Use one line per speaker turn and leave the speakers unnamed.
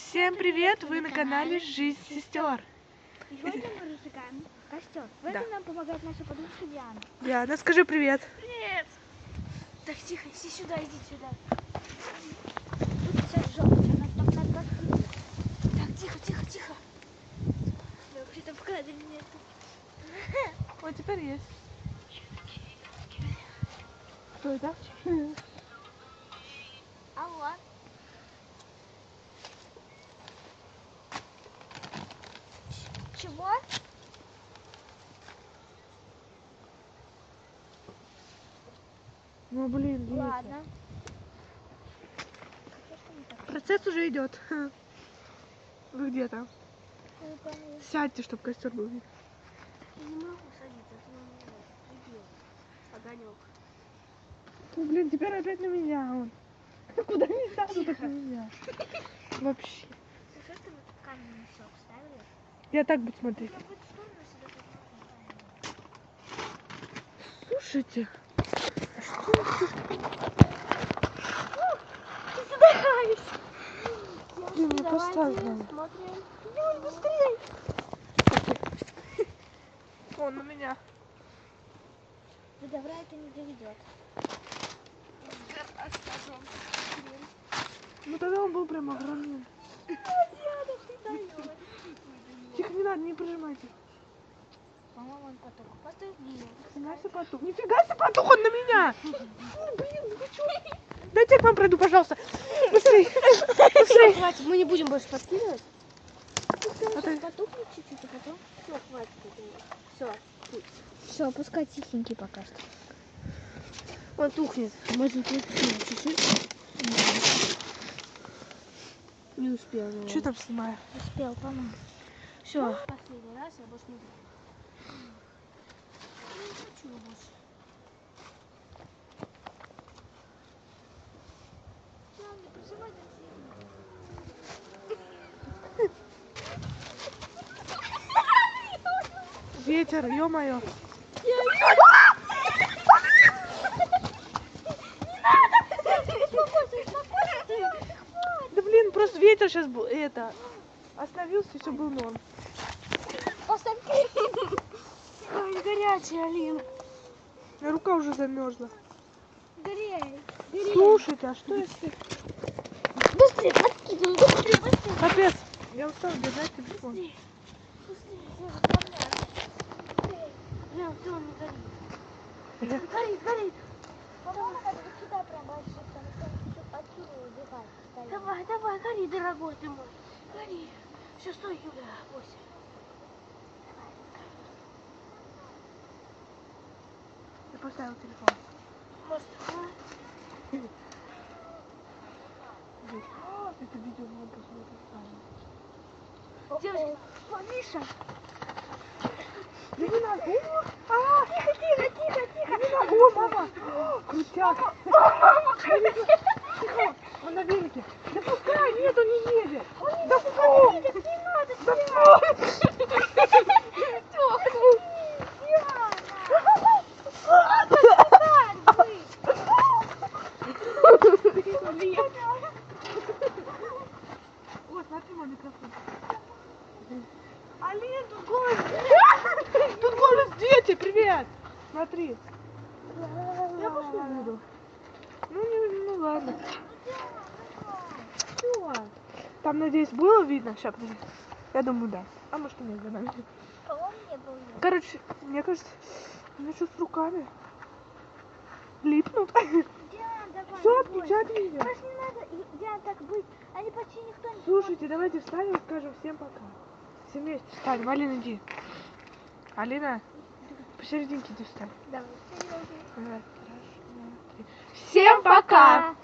Всем привет! Вы на канале Жизнь сестер.
И сегодня мы разжигаем костер. В этом нам помогает наша подружка Диана.
Диана, скажи привет.
Привет! Так, тихо, иди сюда, иди сюда. Тут сейчас жжется, нас там надо открыть. Так, тихо, тихо, тихо. Да, вообще-то в кадре нету.
Вот теперь есть. Что это?
Алло. Чего?
Ну блин, видите.
Ладно.
Процесс уже идет. Вы где там? Сядьте, чтобы костер был виден.
Я не могу садиться, это прибил. Огонек.
Ну блин, теперь опять на меня он. Куда не сяду, так на меня. Вообще.
Слушай, что ты вот камень мешок ставишь?
Я так буду смотреть.
Я в эту сторону сюда как можно.
Слушайте.
Ты задыхаешься.
Блин, мне поставь надо.
Смотрим. Юль, быстрее.
Он на меня.
До добра это не доведет. Осторожно.
Ну тогда он был прям огромный. Тихо, не надо, не прижимайте.
По-моему, он потух. Потух блин.
Нифига себе потух. Нифига себе потух, он на меня. Блин, вы чё? Дайте я к вам пройду, пожалуйста. Быстрей. Быстрей.
Хватит, мы не будем больше подкидывать.
А ты...
Потухнет чуть-чуть, а потом... Все, хватит. Все. Все, пускай тихенький пока что. Он тухнет. Мы тут чуть-чуть. Не успел.
Что там снимаю?
Успел, по-моему. Все. Последний раз я больше не буду. Я не хочу больше. Мам, не прижимай так сильно.
Ветер, ё-моё. Да блин, просто ветер сейчас был, это, остановился, и все был норм.
Поставь. Ой, горячая, Алина.
Рука уже замерзла.
Горей. Горей.
Слушайте, а что если...
Быстрее, подкидывай, быстрее, быстрее.
Капец, я устал держать телефон.
Быстрее, быстрее, Прям, все, он не горит. Горит, горит. По-моему, надо вот сюда прям больше, отсюда убегать. Давай, давай, гори, дорогой ты мой. Гори. Все, стой, Юля, бойся.
Я поставил телефон.
Может,
Это видео надо посмотреть сами.
девочки, о, Миша.
Да не надо.
Тихо, тихо, тихо, тихо.
Не могу, мама. Крутяк. Тихо, он на велике. Да пускай, нет, он не едет. Да фу.
Не надо,
Да фу. О, смотри мой микрофон. Алин, тут голос дети. Тут голос дети, привет. Смотри. Я больше не буду. Ну ладно. Все. Там, надеюсь, было видно? Сейчас, подожди. Я думаю, да. А может и нет, за нами.
По-моему, не было.
Короче, мне кажется, у меня что с руками липнут.
Диан, давай.
Все, отключать видео.
Больше не надо, Диан, так быть. Они почти никто не
Слушайте, давайте встанем и скажем всем пока. Все вместе встанем. Алина, иди. Алина, посерединке иди встань.
Давай.
Раз, два, три. Всем пока!